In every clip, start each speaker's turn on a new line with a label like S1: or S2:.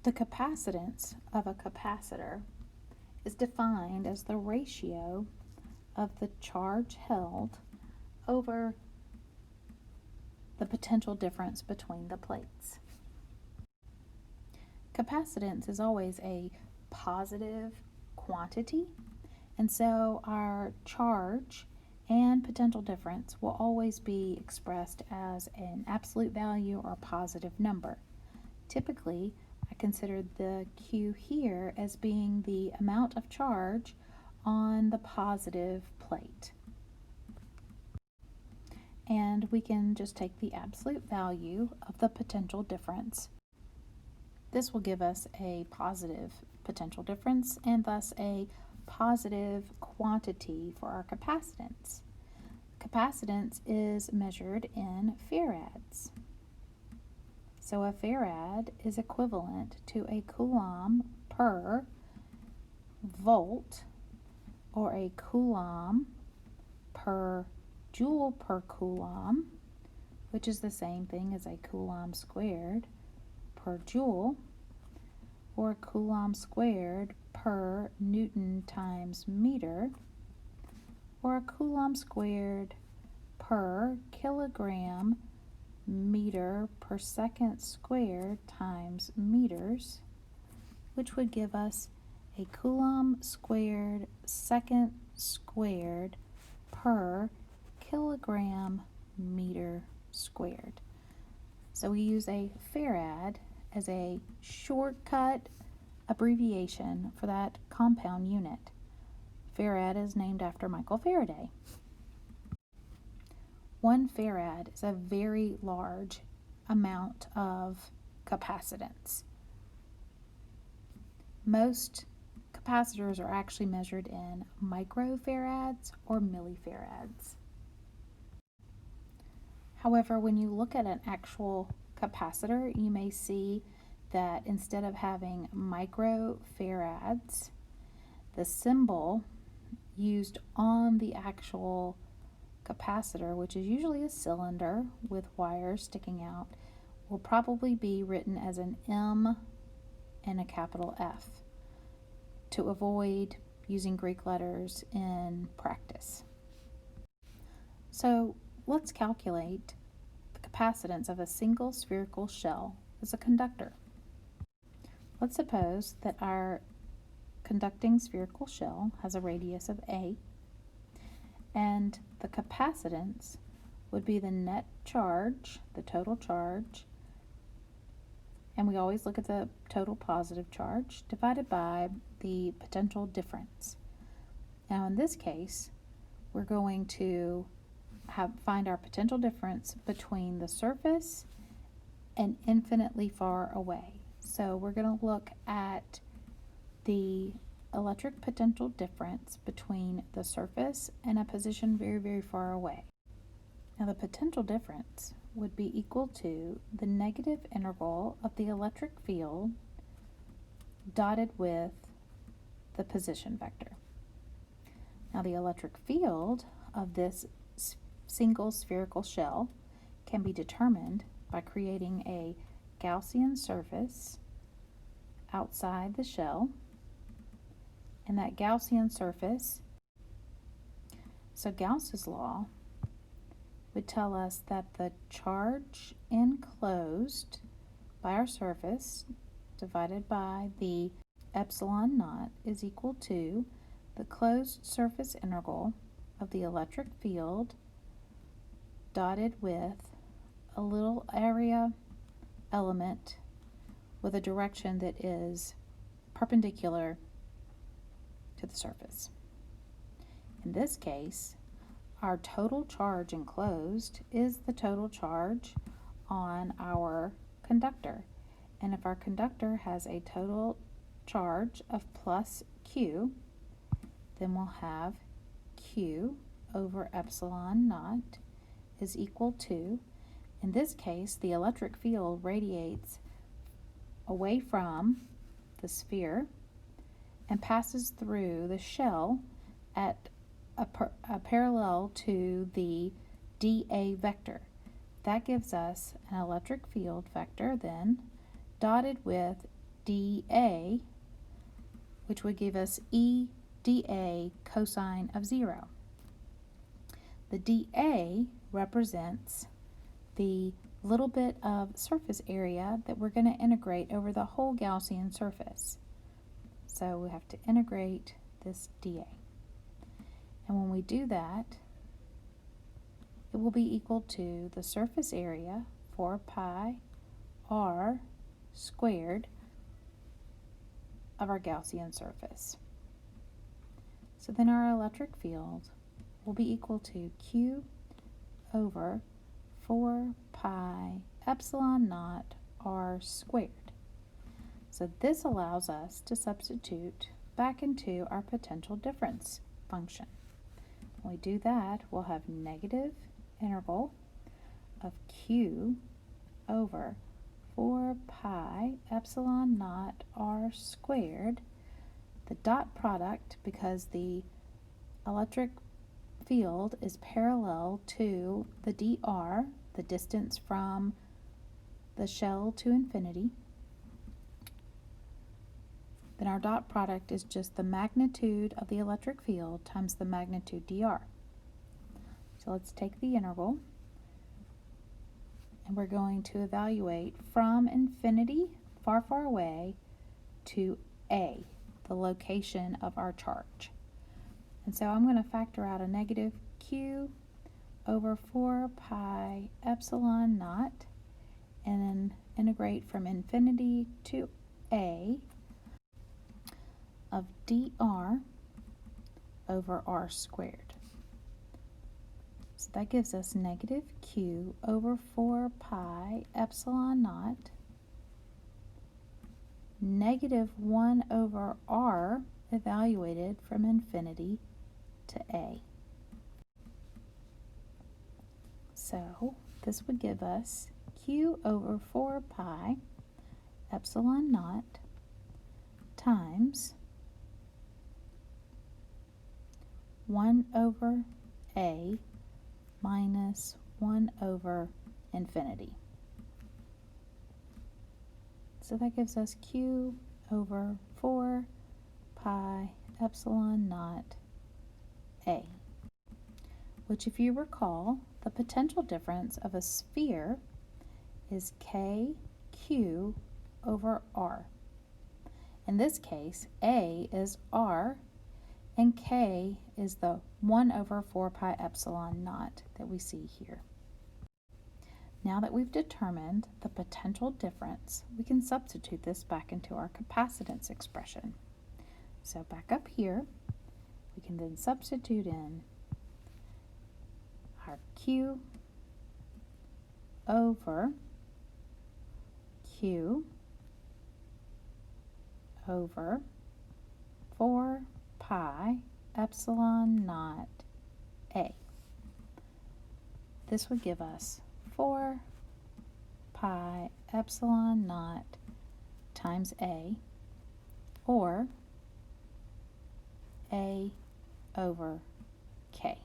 S1: The capacitance of a capacitor is defined as the ratio of the charge held over the potential difference between the plates. Capacitance is always a positive quantity, and so our charge and potential difference will always be expressed as an absolute value or positive number. Typically, I consider the Q here as being the amount of charge on the positive plate. And we can just take the absolute value of the potential difference. This will give us a positive potential difference and thus a positive quantity for our capacitance. Capacitance is measured in farads. So a farad is equivalent to a coulomb per volt, or a coulomb per joule per coulomb, which is the same thing as a coulomb squared per joule, or a coulomb squared per Newton times meter, or a coulomb squared per kilogram meter per second squared times meters, which would give us a coulomb squared second squared per kilogram meter squared. So we use a farad as a shortcut abbreviation for that compound unit. Farad is named after Michael Faraday. 1 farad is a very large amount of capacitance. Most capacitors are actually measured in microfarads or millifarads. However, when you look at an actual capacitor, you may see that instead of having microfarads, the symbol used on the actual capacitor, which is usually a cylinder with wires sticking out, will probably be written as an M and a capital F to avoid using Greek letters in practice. So let's calculate the capacitance of a single spherical shell as a conductor. Let's suppose that our conducting spherical shell has a radius of A, and the capacitance would be the net charge, the total charge, and we always look at the total positive charge, divided by the potential difference. Now in this case, we're going to find our potential difference between the surface and infinitely far away. So we're going to look at the electric potential difference between the surface and a position very, very far away. Now the potential difference would be equal to the negative integral of the electric field dotted with the position vector. Now the electric field of this single spherical shell can be determined by creating a Gaussian surface outside the shell, and that Gaussian surface, so Gauss's law would tell us that the charge enclosed by our surface divided by the epsilon naught is equal to the closed surface integral of the electric field dotted with a little area element with a direction that is perpendicular to the surface. In this case, our total charge enclosed is the total charge on our conductor. And if our conductor has a total charge of plus Q, then we'll have Q over epsilon naught is equal to, in this case, the electric field radiates away from the sphere and passes through the shell at a parallel to the dA vector. That gives us an electric field vector then dotted with dA, which would give us E dA cosine of 0. The dA represents the little bit of surface area that we're going to integrate over the whole Gaussian surface. So we have to integrate this dA. And when we do that, it will be equal to the surface area, 4 pi r squared, of our Gaussian surface. So then our electric field will be equal to Q over 4 pi epsilon naught r squared. So this allows us to substitute back into our potential difference function. When we do that, we'll have negative integral of Q over 4 pi epsilon naught r squared. The dot product, because the electric field is parallel to the dr, the distance from the shell to infinity, then our dot product is just the magnitude of the electric field times the magnitude dr. So let's take the integral, and we're going to evaluate from infinity, far, far away, to A, the location of our charge. And so I'm going to factor out a negative Q over 4 pi epsilon naught, and then integrate from infinity to A of dr over r squared. So that gives us negative Q over 4 pi epsilon naught, negative 1 over r evaluated from infinity to A. So this would give us Q over 4 pi epsilon naught times 1 over A minus 1 over infinity. So that gives us Q over 4 pi epsilon naught A, which, if you recall, the potential difference of a sphere is KQ over R. In this case, A is R and K is the 1 over 4 pi epsilon naught that we see here. Now that we've determined the potential difference, we can substitute this back into our capacitance expression. So back up here, we can then substitute in our Q over Q over 4 pi epsilon naught A. This would give us 4 pi epsilon naught times A, or A over K.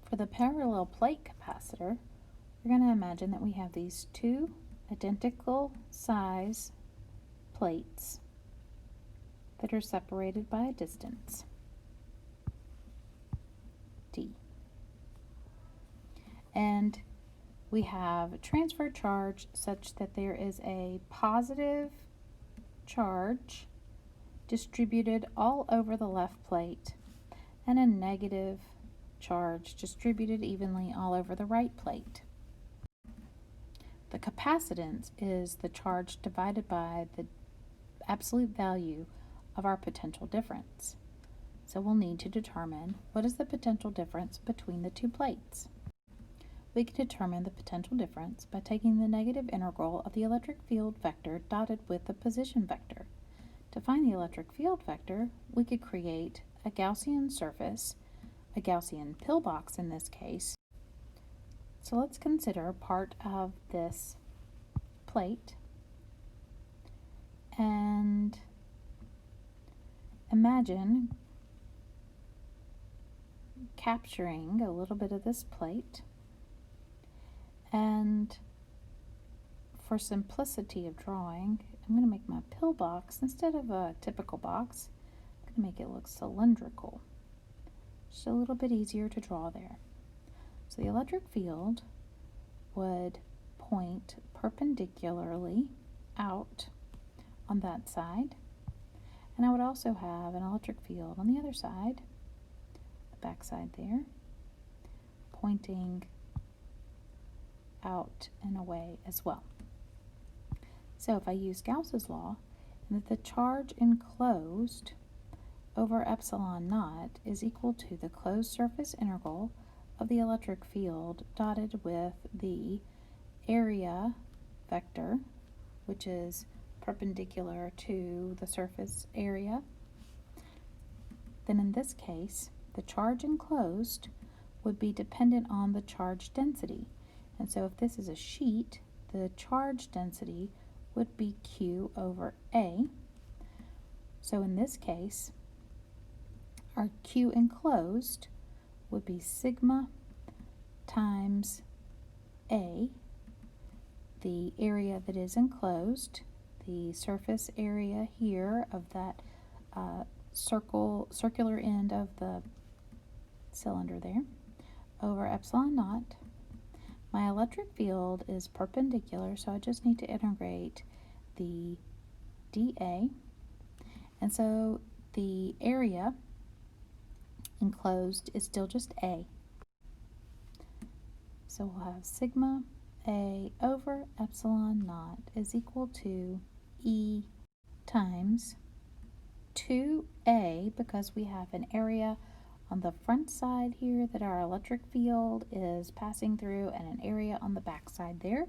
S1: For the parallel plate capacitor, we're going to imagine that we have these two identical size plates that are separated by a distance, D. And we have transfer charge such that there is a positive charge distributed all over the left plate and a negative charge distributed evenly all over the right plate. The capacitance is the charge divided by the absolute value of our potential difference. So we'll need to determine what is the potential difference between the two plates. We can determine the potential difference by taking the negative integral of the electric field vector dotted with the position vector. To find the electric field vector, we could create a Gaussian surface, a Gaussian pillbox in this case. So let's consider part of this plate and imagine capturing a little bit of this plate and for simplicity of drawing, I'm going to make my pillbox, instead of a typical box, I'm going to make it look cylindrical. Just a little bit easier to draw there. So the electric field would point perpendicularly out on that side, and I would also have an electric field on the other side, the back side there, pointing out and away as well. So if I use Gauss's law, and that the charge enclosed over epsilon naught is equal to the closed surface integral of the electric field dotted with the area vector, which is perpendicular to the surface area, then in this case, the charge enclosed would be dependent on the charge density. And so if this is a sheet, the charge density would be Q over A. So in this case, our Q enclosed would be sigma times A, the area that is enclosed, the surface area here of that circular end of the cylinder there, over epsilon naught. My electric field is perpendicular, so I just need to integrate the dA, and so the area enclosed is still just A. So we'll have sigma A over epsilon naught is equal to E times 2A, because we have an area on the front side here that our electric field is passing through, and an area on the back side there.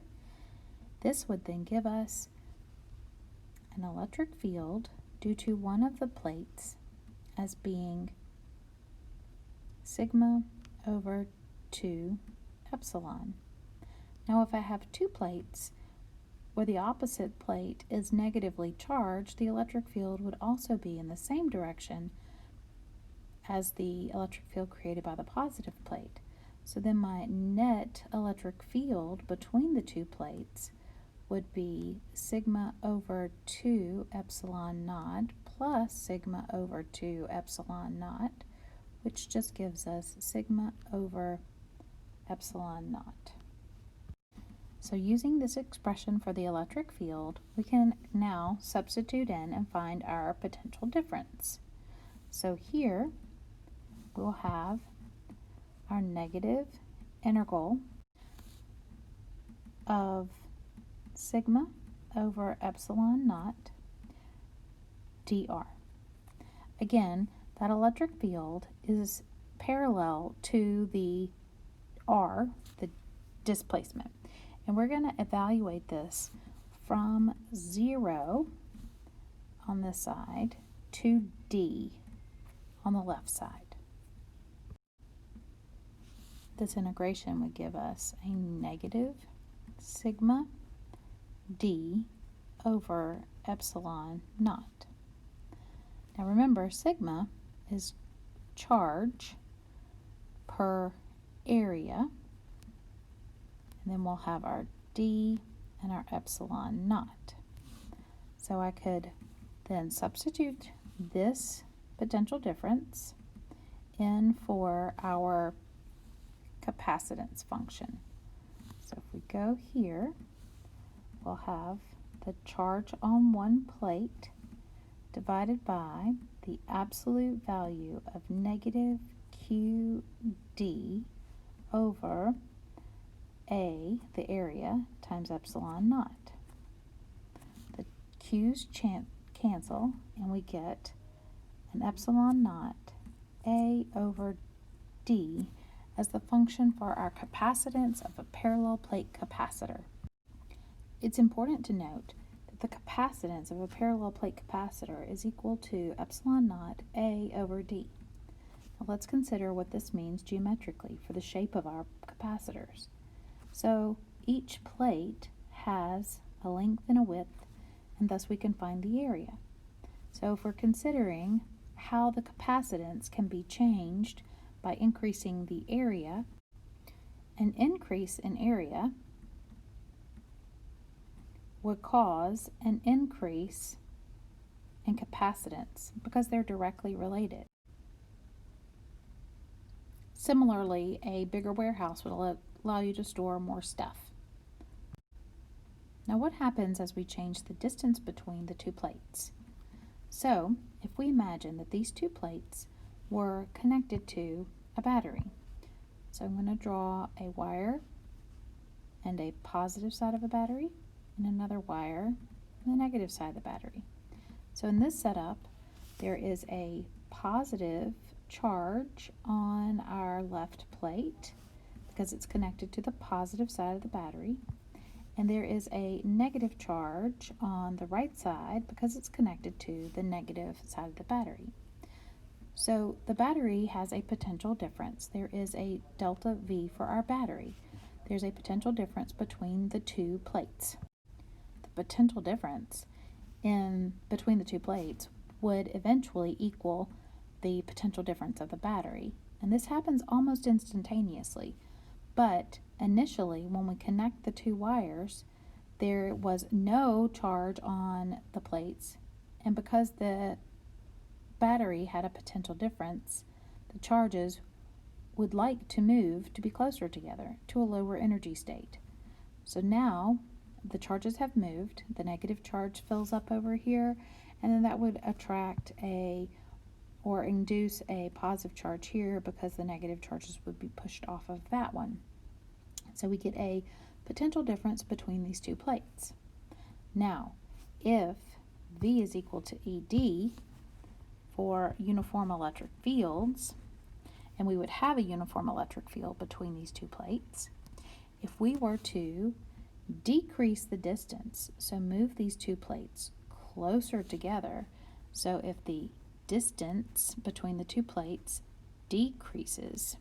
S1: This would then give us an electric field due to one of the plates as being sigma over 2 epsilon. Now if I have two plates where the opposite plate is negatively charged, the electric field would also be in the same direction as the electric field created by the positive plate. So then my net electric field between the two plates would be sigma over 2 epsilon naught plus sigma over 2 epsilon naught, which just gives us sigma over epsilon naught. So using this expression for the electric field, we can now substitute in and find our potential difference. So here we'll have our negative integral of sigma over epsilon naught dr. Again, that electric field is parallel to the r, the displacement. And we're going to evaluate this from 0 on this side to d on the left side. This integration would give us a negative sigma d over epsilon naught. Now remember, sigma is charge per area, and then we'll have our d and our epsilon naught. So I could then substitute this potential difference in for our capacitance function. So if we go here, we'll have the charge on one plate divided by the absolute value of negative QD over A, the area, times epsilon naught. The Q's cancel, and we get an epsilon naught A over D as the function for our capacitance of a parallel plate capacitor. It's important to note that the capacitance of a parallel plate capacitor is equal to epsilon naught A over D. Now let's consider what this means geometrically for the shape of our capacitors. So each plate has a length and a width, and thus we can find the area. So if we're considering how the capacitance can be changed by increasing the area, an increase in area would cause an increase in capacitance because they're directly related. Similarly, a bigger warehouse would allow you to store more stuff. Now, what happens as we change the distance between the two plates? So, if we imagine that these two plates were connected to a battery, so I'm going to draw a wire and a positive side of a battery and another wire and the negative side of the battery. So in this setup, there is a positive charge on our left plate because it's connected to the positive side of the battery, and there is a negative charge on the right side because it's connected to the negative side of the battery. So the battery has a potential difference. There is a delta V for our battery. There's a potential difference between the two plates. The potential difference between the two plates would eventually equal the potential difference of the battery. And this happens almost instantaneously. But initially, when we connect the two wires, there was no charge on the plates. And because the battery had a potential difference, the charges would like to move to be closer together to a lower energy state. So now the charges have moved, the negative charge fills up over here, and then that would attract or induce a positive charge here because the negative charges would be pushed off of that one. So we get a potential difference between these two plates. Now, if V is equal to ED for uniform electric fields, and we would have a uniform electric field between these two plates, if we were to decrease the distance, so move these two plates closer together, so if the distance between the two plates decreases,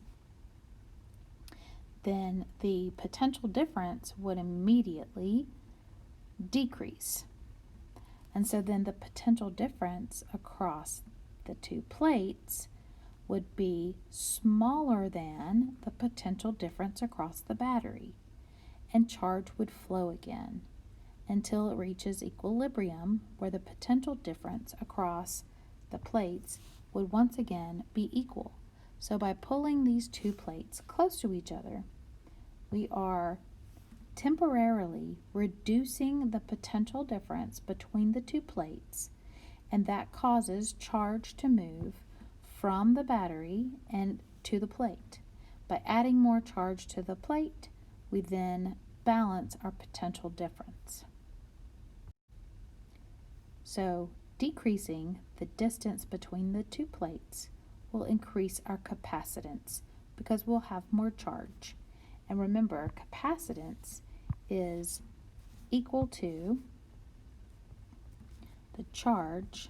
S1: then the potential difference would immediately decrease. And so then the potential difference across the two plates would be smaller than the potential difference across the battery, and charge would flow again until it reaches equilibrium, where the potential difference across the plates would once again be equal. So by pulling these two plates close to each other, we are temporarily reducing the potential difference between the two plates, and that causes charge to move from the battery and to the plate. By adding more charge to the plate, we then balance our potential difference. So decreasing the distance between the two plates will increase our capacitance because we'll have more charge. And remember, capacitance is equal to the charge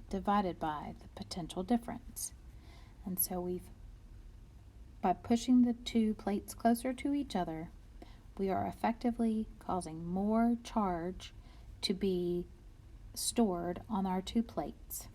S1: divided by the potential difference. And so by pushing the two plates closer to each other, we are effectively causing more charge to be stored on our two plates.